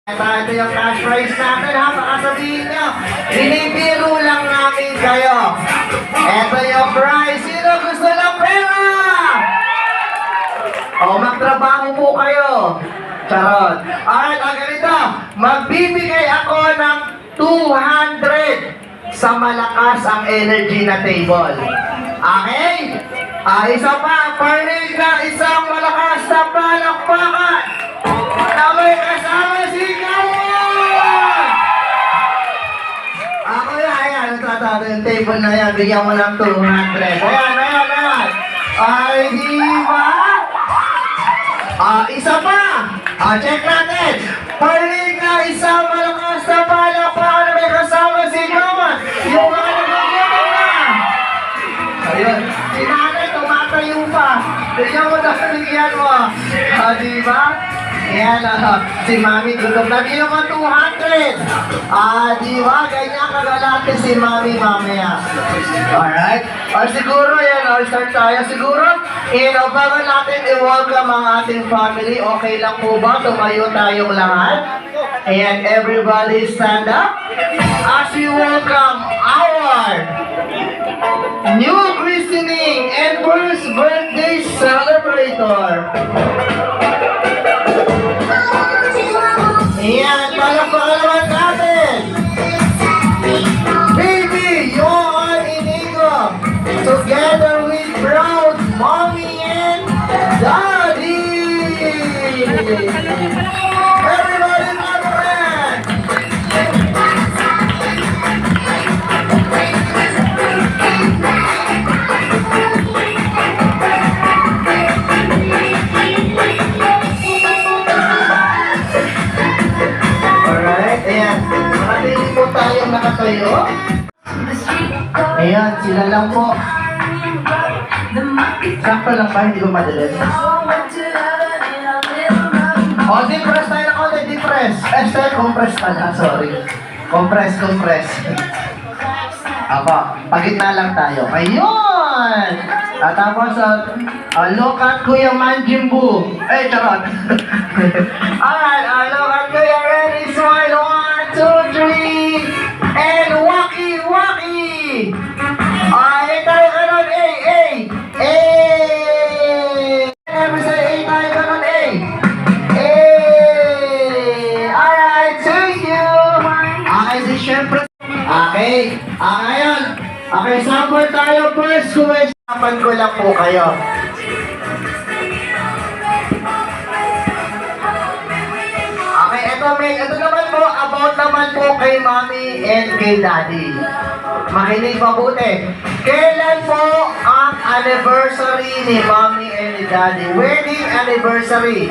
Ito yung cash prize natin ha, baka sabihin nyo, binibiro lang namin kayo. Ito yung prize, sino gusto ng pera? O, magtrabaho po kayo. Charot. Alright, ang ganito, magbibigay ako ng 200 sa malakas ang energy na table. Okay? Isa pa, parinig na isang malakas na palakpakan. Na may kasama si Kawan! Ako yan, ayan, nagtatato yung table na yan, bigyan mo ng 200. Ayan. Ay, di ba? Isa pa! Check natin! Parinig na isang malakas na palakpakan na may kasama si Kawan. Yung mga nagagawin na! Ayun, si nanay tumatayo pa. Bigyan mo na bigyan mo. Diba? Ayan, si Mami gutom na din naman 200. Diba? Ganyan kagalante si Mami mamaya. Alright? Siguro yan, start tayo. Siguro, bago natin i-welcome ang ating family, okay lang po ba? Tumayo tayong lahat. And everybody stand up as we welcome our new christening and first birthday celebrator. Ayan, palakpakan naman natin. Baby, Yon Inigo, together with proud mommy and daddy. Everybody clap your hands. Tayong nakatayo. Ayan, sila lang po. Sakto lang ba? Hindi ko madalit. Depress tayo na konti, depress. Compress pala, sorry. Compress. Apa, pagitna lang tayo. Ayun! Tapos, look at Kuya Manjimbu. Charot. Alright, look at Kuya Ready, smile. 1, 2, 3. And Waki! Tayo ka nun, Never say tayo ka nun, Alright, thank you! Okay, di syempre. Okay, ngayon. Okay, sample tayo first. Kumasapan ko lang po kayo. Okay, ito naman po, about naman po kay Mommy and kay Daddy. Makinig mabuti. Kailan po ang anniversary ni Mommy and ni Daddy? Wedding anniversary.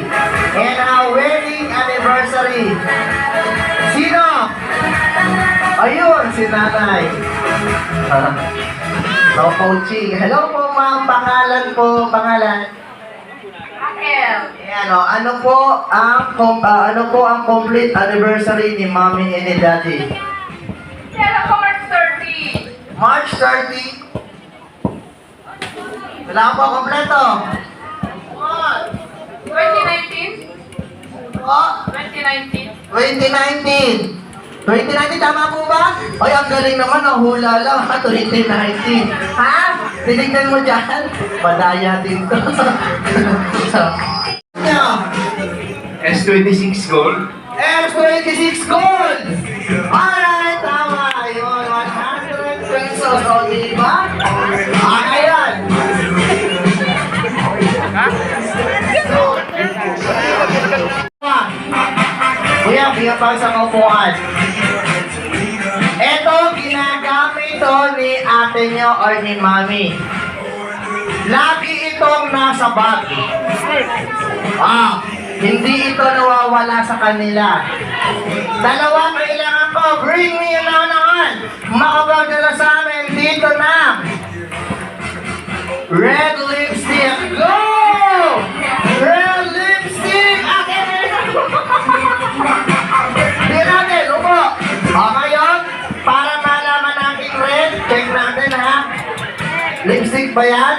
And wedding anniversary. Sino? Ayun, si Nanay. Coaching. Hello po, ma'am. Pangalan? Ayan, ano po ang complete anniversary ni Mommy and ni Daddy? March 30. March 30? Wala po kompleto. 2019? Oh, 2019. 2019, tama po ba? Ay, ang galing naman, hula lang, 2019. Ha? Tinignan mo dyan? Madaya din to. S26 gold. S26 gold! Alright, tama. Yun, 100 pesos. O, diba? Ayan. Kuya, bigyan pa sa kaupuan. Ito, ginagamit to ni ate nyo or ni mami. Lagi itong nasa bag. Hindi ito nawawala sa kanila. Dalawa kailangan ko. Bring me yung naunahan. Makapagdala sa amin dito na. Red lipstick. Go! Red lipstick! Hindi natin. Upo. Ngayon, para malaman natin red, check natin ha. Lipstick ba yan?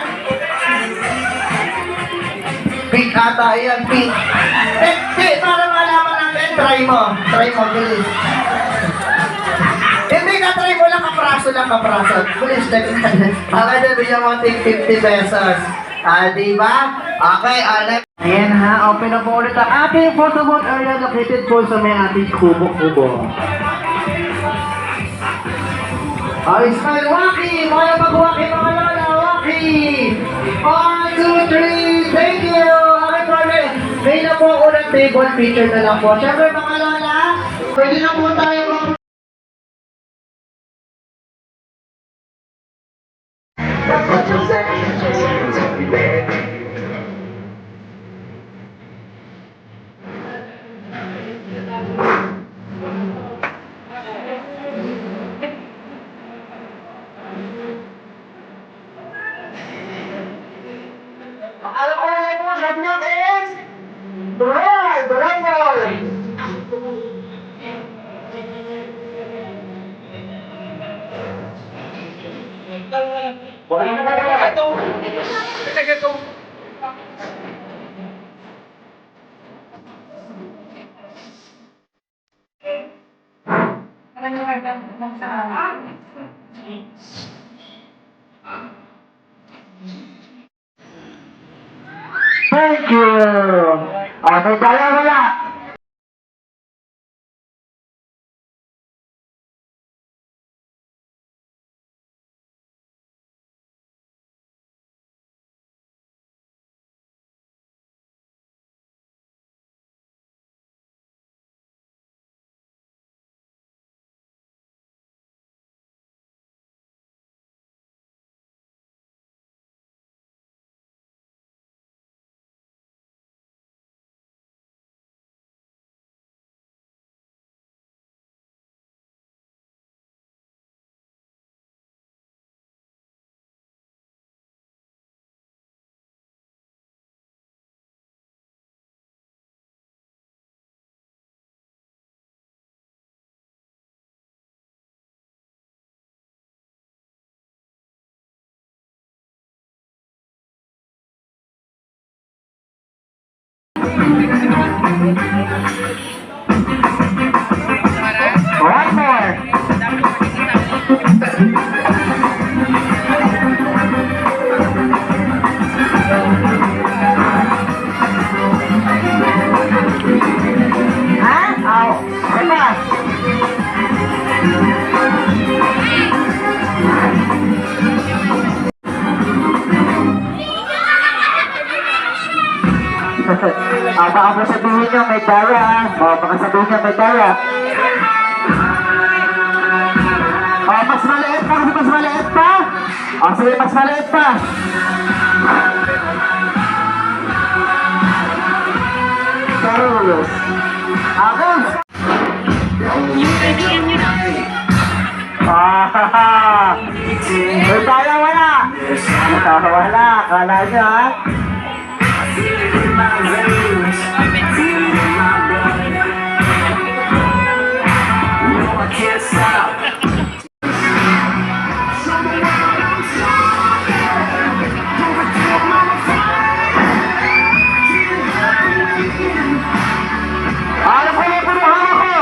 Pink ata yan, pink. Para malaman natin, try try mo. Try mo, bilis. Hindi ka, try mo lang kapraso lang, kapraso. Bilis, baka na bigyan mo tig 50 pesos. Diba? Okay, next. Ayan ha, open na po ulit ang ating photo booth area located po sa may ating kubo-kubo. Smile, Waki! Mga mag-Waki, mga lola, Waki! 1, 2, 3, thank you! Okay, problem. May na po ako ng table picture na lang po. Siyempre, mga lola, pwede na po tayo mag- Alam ko na po, sabi natin! Bravo! Wala na talaga ito! Talaga ito! Thank you! May dala wala! One more! Ha? Teka! Baka sabihin nyo may dara. Baka sabihin nyo may dara. Mas maliit pa kasi mas maliit pa. Sige, mas maliit pa. Carlos. Agos. May dara wala. Wala. Kala nyo ha. Ano ko na po ng hama ko?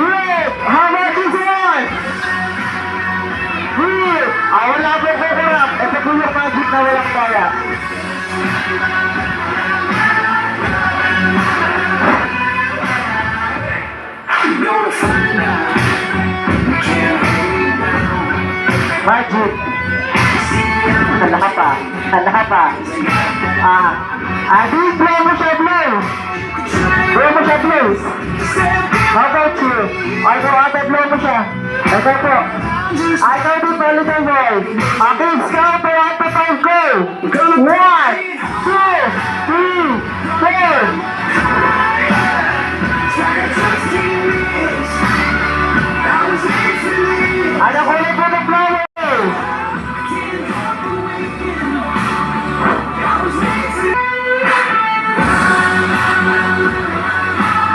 Wait! How much is it? Wait! Wala po ko kurap. Ito po yung magic na walang kaya. Magic. Hala pa. Di blow mo siya, blow. Blow mo siya, blow. How about you? Ate, blow mo siya. Ito po. I know the little boy. Okay, scout po at the time go. 1, 2, 3, 4. Ano ko na po ng flowers?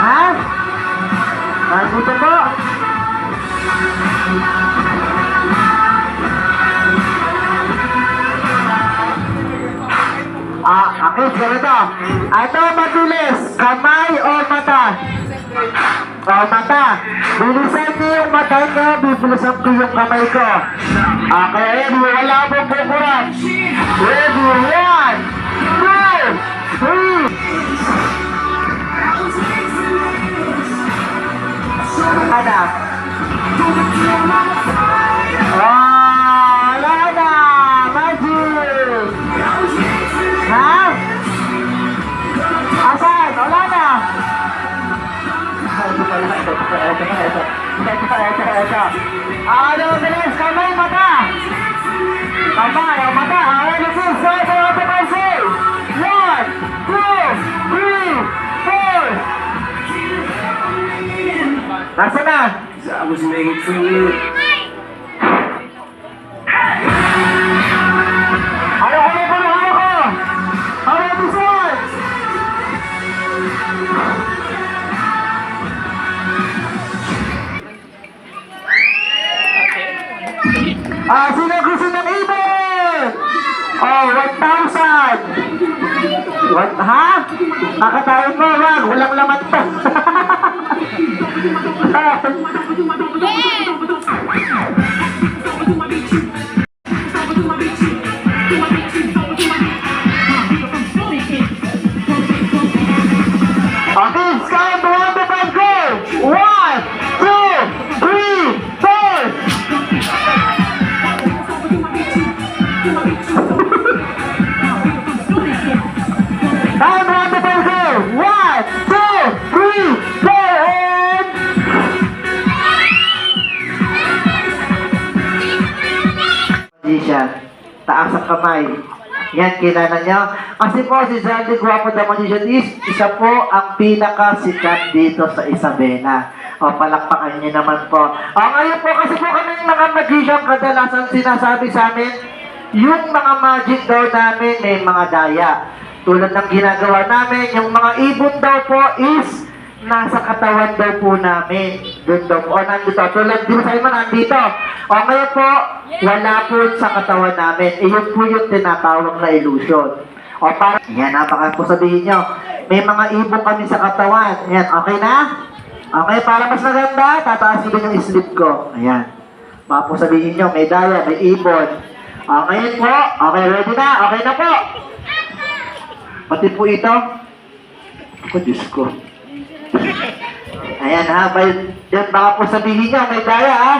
Ha? Nandito po. Okay, ganito. Ito mabilis. Kamay o mata? Mata. Bilisan niyo yung mata niyo. Bibilisan ko yung kamay ko. Okay, ready? Wala pong bukuran. Ready? 1, 2, 3. Ada. Wala na. Magic. Ha? Asan? Wala na. Ano, bilis, kamay, mata. Kamay, ang mata. Ano, bilis, sabi, ito kasi. 1, 2, 3, 4. Nasa na? I was made for you. Ano, ano ko? Ano, bilis? Sino gusto ng ibon? Oh, 1,000. What? Ha? Nakatayin mo, wag. Walang laman to. Okay, sky, bawang the go. 1, 2, 3, 4. Time on the buzzer! 1, 2, 3, 4, and... Magician, taas ang kamay. Yan, kilala nyo. Kasi po, si Zaldi Guapo the Magician is isa po ang pinakasikat dito sa Isabela. O, palakpakan nyo naman po. O, ngayon po, kasi po kami mga magician, kadalasan sinasabi sa amin, yung mga magic daw namin may mga daya. Tulad ng ginagawa namin, yung mga ibon daw po is nasa katawan daw po namin. Doon daw po. O, nandito. Tulad din sa iman, nandito. O, ngayon po, wala po sa katawan namin. Iyon po yung tinatawag na illusion. O, para, yan, baka po sabihin nyo, may mga ibon kami sa katawan. Yan, okay na? Okay, para mas maganda, tataas ko din yung sleeve ko. Ayan. Baka po sabihin nyo, may daya, may ibon. O, ngayon po, okay, ready na? Okay na po. Pati po ito. Ako, Diyos ko. Ayan ha, yan baka po sabihin nyo, may daya ha.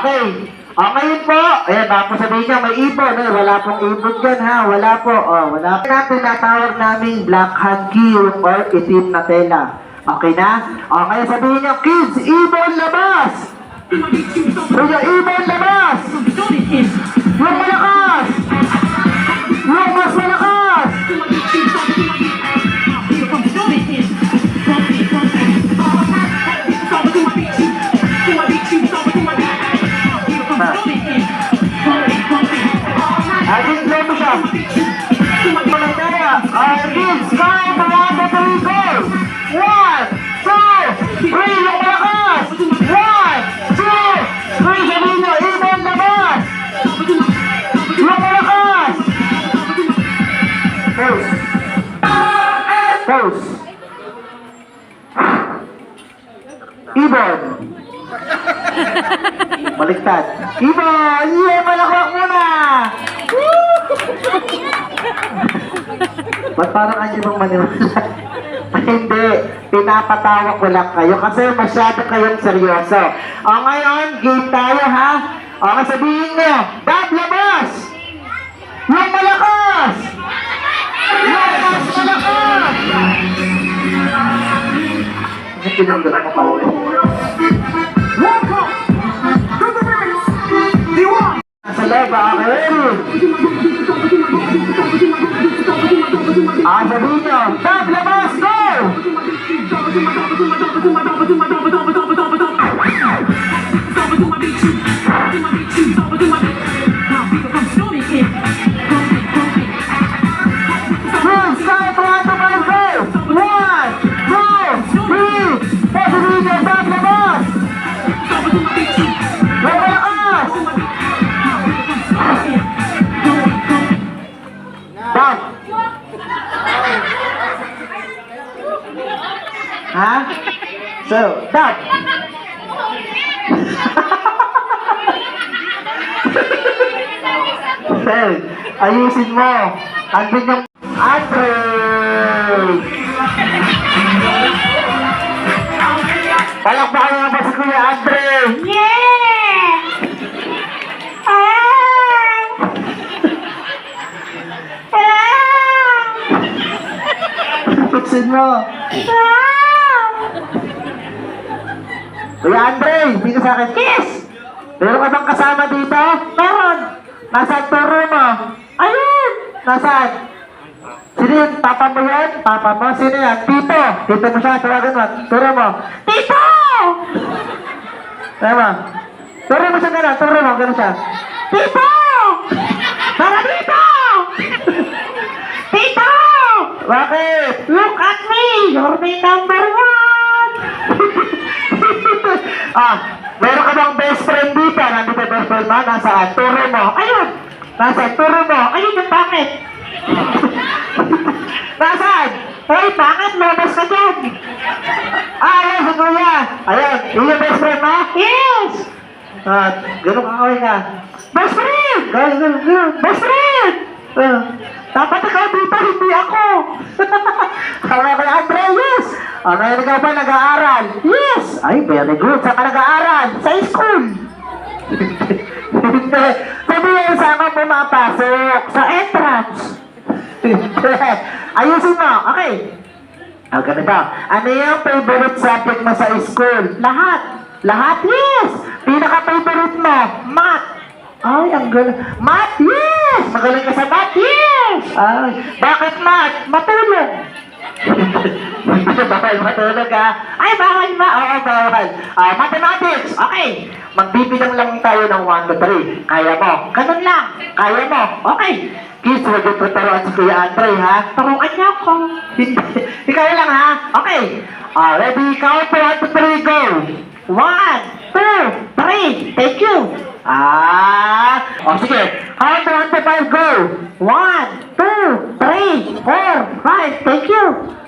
Okay. O ngayon po, ayan baka po sabihin nyo, may ibon. Wala pong ibon dyan ha, wala po. O, wala po. Tinatawag naming black hanky or itim na tela. Okay na? O ngayon sabihin nyo, kids, ibon labas! Yung ibon labas! Yung malakas! Yung mas malakas! Aging play mo siya. Walang daya. Kids, kaya pa 1, 2, 3, go! 1, 2, 3, yung malakas! 1, 2, 3, sabihin nyo, ibon labas! Yung malakas! Pause. Pause. Ibon. Baliktad. Ibon! Yeah, malakwak muna! Ba't parang andyan mong maniwala? Hindi. Pinapatawa ko lang kayo kasi masyado kayong seryoso. O ngayon, game tayo ha? O sabihin nyo, Dad, labas! Yung malakas! Yung mas malakas! Ano pinagdala mo pala? Nasa loob, okay, ready? Sabihin nyo, Dad, labas, go! Start, 1, 2, 3, 1, 2, 3, sabihin nyo, Dad, labas! Yung malakas! Dad! Ha? So, stop. Well, ayusin mo. Andun yung Andre! Palakpakan nga ba si Kuya Andre? Yeah! Tuksin mo. Kuya Andre, dito sa akin. Kiss! Meron ka bang kasama dito? Meron. Nasaan turo mo? Ayun! Nasaan? Sino yun? Papa mo yan? Papa mo? Sino yan? Tito! Tito mo siya, tawagan mo. Turo mo. Tito! Tama. Turo mo siya gano'n. Turo mo, gano'n siya. Tito! Tara dito! Tito! Bakit? Look at me! You're my number one! Meron ka bang best friend dito? Nandito best friend mo? Nasaan? Turo mo. Ayun! Nasaan? Turo mo. Ayun yung pangit. Nasaan? Hey, pangit! Lobos ka dyan! Ayun, si Kuya! Ayun, yun yung best friend mo? Yes! Ganun kakawin ka. Best friend! Ganun. Best friend! Dapat ikaw dito, hindi ako. Kaya kay Andre, yes. Ngayon ikaw ba nag-aaral? Yes. Ay, very good. Saan ka nag-aaral? Sa school. Hindi. Sabi yan, saan ka pumapasok? Sa entrance. Ayusin mo. Okay. Ganito. Ano yung favorite subject mo sa school? Lahat. Lahat? Yes. Pinaka-favorite mo? Math. Ay, ang galing. Math, yes! Magaling ka sa math, yes! Ay, bakit math? Matulog. Bawal matulog, ha? Ay, bawal ma. Oo, bawal. Mathematics, okay. Magbibilang lang tayo ng 1 to 3. Kaya mo? Ganun lang. Kaya mo? Okay. Kiss, huwag yung tuturuan si Kuya Andre, ha? Turuan niya ako. Ikaw lang, ha? Okay. Ready? Count 1 to 3, go! 1, 2, 3. Thank you. Sige. Count 1 to 5, go. 1, 2, 3, 4, 5. Thank you.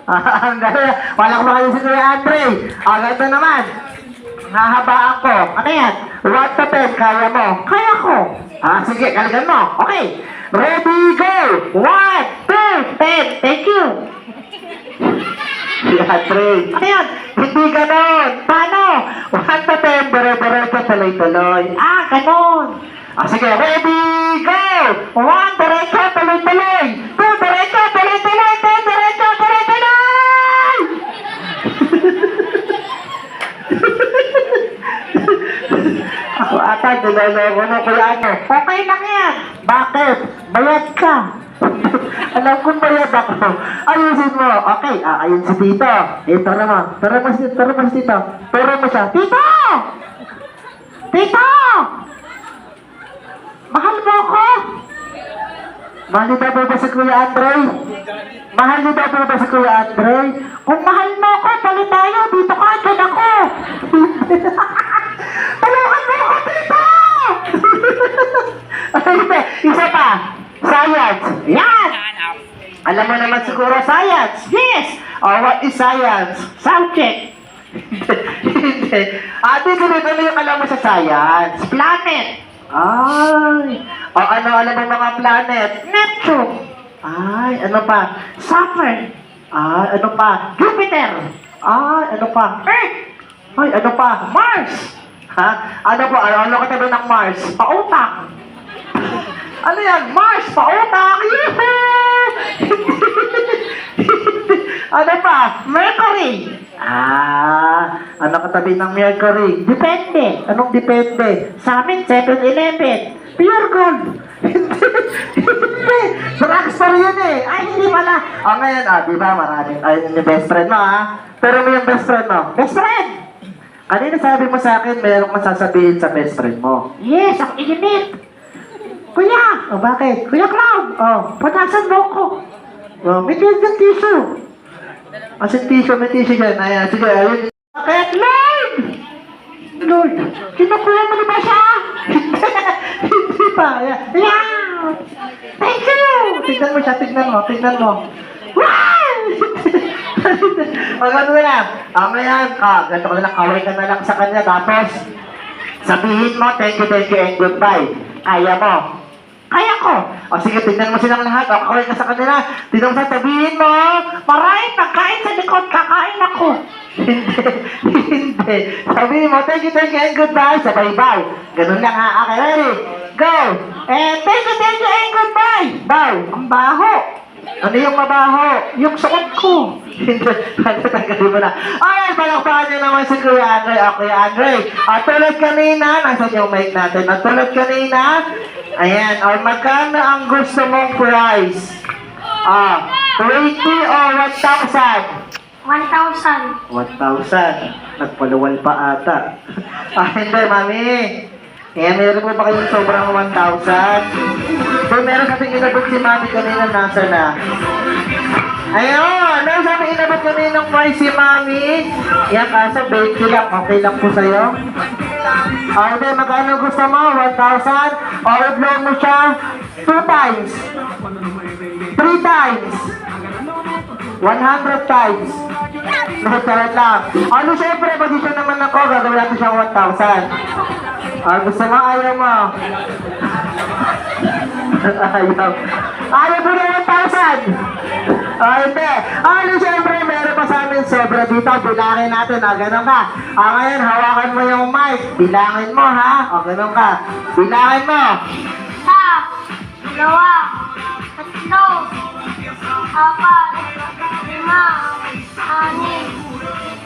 Ang gano'n. Walang makayo si Kuya Andre. Ganito naman. Hahaba ako. Ano yan? 1 to 10. Kaya mo? Kaya ko. Sige. Kaligan mo. Okay. Ready, go. 1, 2, 10. Thank you. Si Andre. Ano yan? Hindi ganon. Paano? 1 to 10. Dire-diretso, tuloy-tuloy. Ganon. Sige. Ready, go. 1, diretso, tuloy-tuloy. 2, diretso, tuloy-tuloy. 3, diretso, tuloy-tuloy. Ako ata, niloloko mo kuya ano. Okay lang yan. Bakit? Bayad ka. Alam kong bayad ako. Ayusin mo. Okay, ayun si Tito. Turo mo. Turo mo si Tito. Turo mo siya. Tito! Tito! Mahal mo ako? Mahal niyo daw ba si Kuya Andre? Mahal niyo daw ba si Kuya Andre? Kung mahal mo ako, palit tayo. Dito ka, dyan ako. Tulungan mo ako, Tito! Isa pa. Science. Yan! Alam mo naman siguro science. Yes! What is science? Subject. Hindi. Ganito yung alam mo sa science. Planet. Ay. Ano mo mga planet? Neptune. Ay, ano pa? Saturn. Ay, ano pa? Jupiter. Ay, ano pa? Earth. Ay, ano pa? Mars. Ha? Ano pa? Ano katabi ng Mars? Pautak. Ano yan? Mars, pautak! Ano pa? Mercury! Ano katabi ng Mercury? Depende. Anong depende? Sa amin, 7-Eleven. Pure gold. Hindi. Drugstore yun eh. Ay, hindi pala. Ngayon, di ba, maraming. Ayun yung best friend mo, ha? Pero mo yung best friend mo. Best friend! Kanina sabi mo sa akin, mayroong masasabihin sa best friend mo. Yes, ang init. Kuya! Bakit? Kuya Cloud! Patasan mo ko! May tissue! May tissue dyan. Ayan, sige, ayun. Bakit? Lord! Lord! Kinukuha mo na ba siya? Hindi pa. Ayan. Yeah! Thank you! Tignan mo siya, tignan mo. Wow! Pag ano na lang, ngayon, ganito ka na lang, kaway ka na lang sa kanya, tapos, sabihin mo, thank you, and goodbye. Kaya mo. Kaya ko. O sige, tignan mo silang lahat. O, kaway ka sa kanila. Tignan mo, sabihin mo, maraming pagkain sa likod, kakain ako. Hindi. Sabihin mo, thank you, and goodbye. Sabay-bye. Ganun lang ha. Okay, ready? Go! Thank you, and goodbye. Bow. Ang baho. Ano yung mabaho? Yung suot ko. Hindi. Tanggalin mo na. Alright, palakpakan niyo naman si Kuya Andre. Kuya Andre. Tulad kanina, nasa yung mic natin. Tulad kanina, ayan. Magkano ang gusto mong price? 20 o 1,000? 1,000. 1,000. Nagpaluwal pa ata. Hindi, mami. Meron po ba kayong sobrang 1,000? So, meron sa ating inabot si mami kanina, nasa na? Ayun! Meron sa ating inabot kanina ng price si mami. Yan, kaso 20 lang. Okay lang po sa'yo? Okay, magkano gusto mo? 1,000? O, i-blow mo siya 2 times. 3 times. 100 times. Charot lang. Ano, syempre, mag-issue naman ako. Gagawin natin siyang 1,000. Gusto mo, ayaw mo. Ayaw mo na 1,000. Hindi. Siyempre, meron pa sa amin sobra dito. Bilangin natin. Ganun ka. Ngayon, hawakan mo yung mic. Bilangin mo, ha? Ganun ka. Bilangin mo. 1, 2, 3, 4, 5, 6, 7, 8, 9,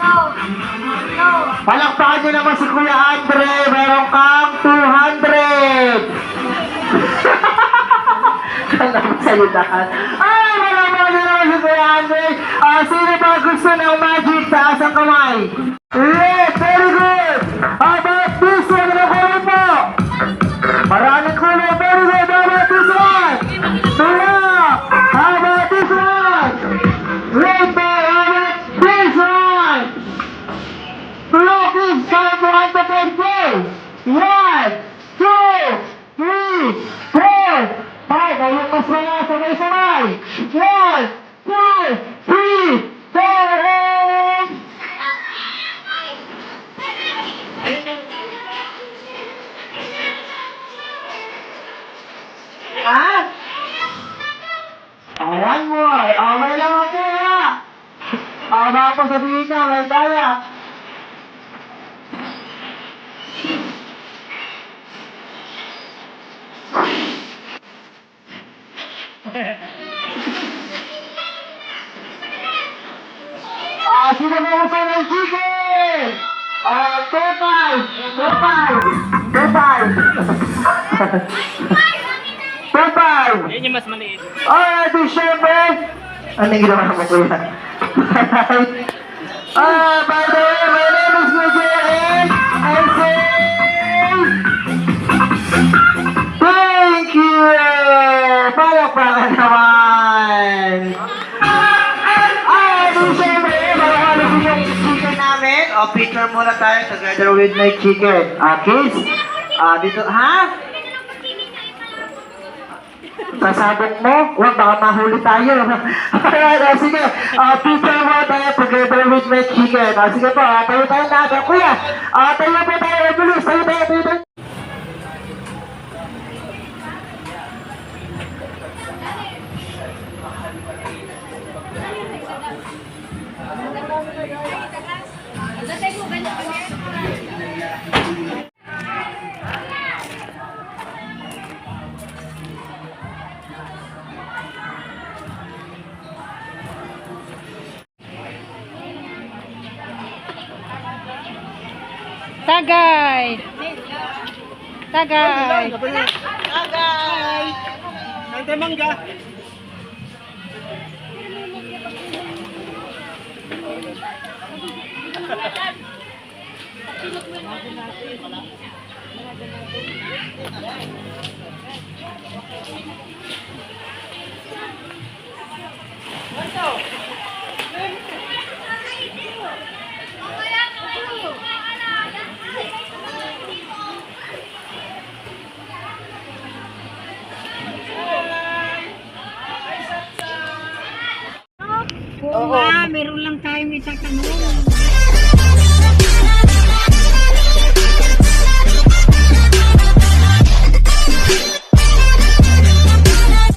10. Palakpakan nyo naman si Kuya Andre. Meron kang 200. Alam sa'yo lahat. Palakpakan nyo naman si Kuya Andre. Sino ba gusto ng magic? Taas ang kamay. Yes, very good. How about this one? Ano kulay po? Maraming kulay. Very good. How about this one? How about this one? Great. How about this one? Look, it's time for us to play. 1, 2, 3, 4, 5. Ayun, mas wala. Sabay-sabay. 1, 2, 3, 4, 8. One more. Okay lang ako, ha? Baka po sabihin niya, may daya. Sino ba gusto ng chicken? 2-5. 2-5. Yan yung mas maliit. Alright, syempre. Ano yung ginawa mo, kuya? By the way, my name is Kuya and I say thank you! Palakpakan naman! Syempre, malakalas yung chicken namin. Picture muna tayo together with my chicken. Kids, dito, ha? Sasabog mo? Huwag, baka mahuli tayo. Alright, sige. Picture mo tayo together with my chicken. Sige po, tayo natin. Kuya, tayo po tayo. Bilis, tayo. Tagay! Tagay! Ay, mangga. Oo nga, meron lang tayo may tatanong.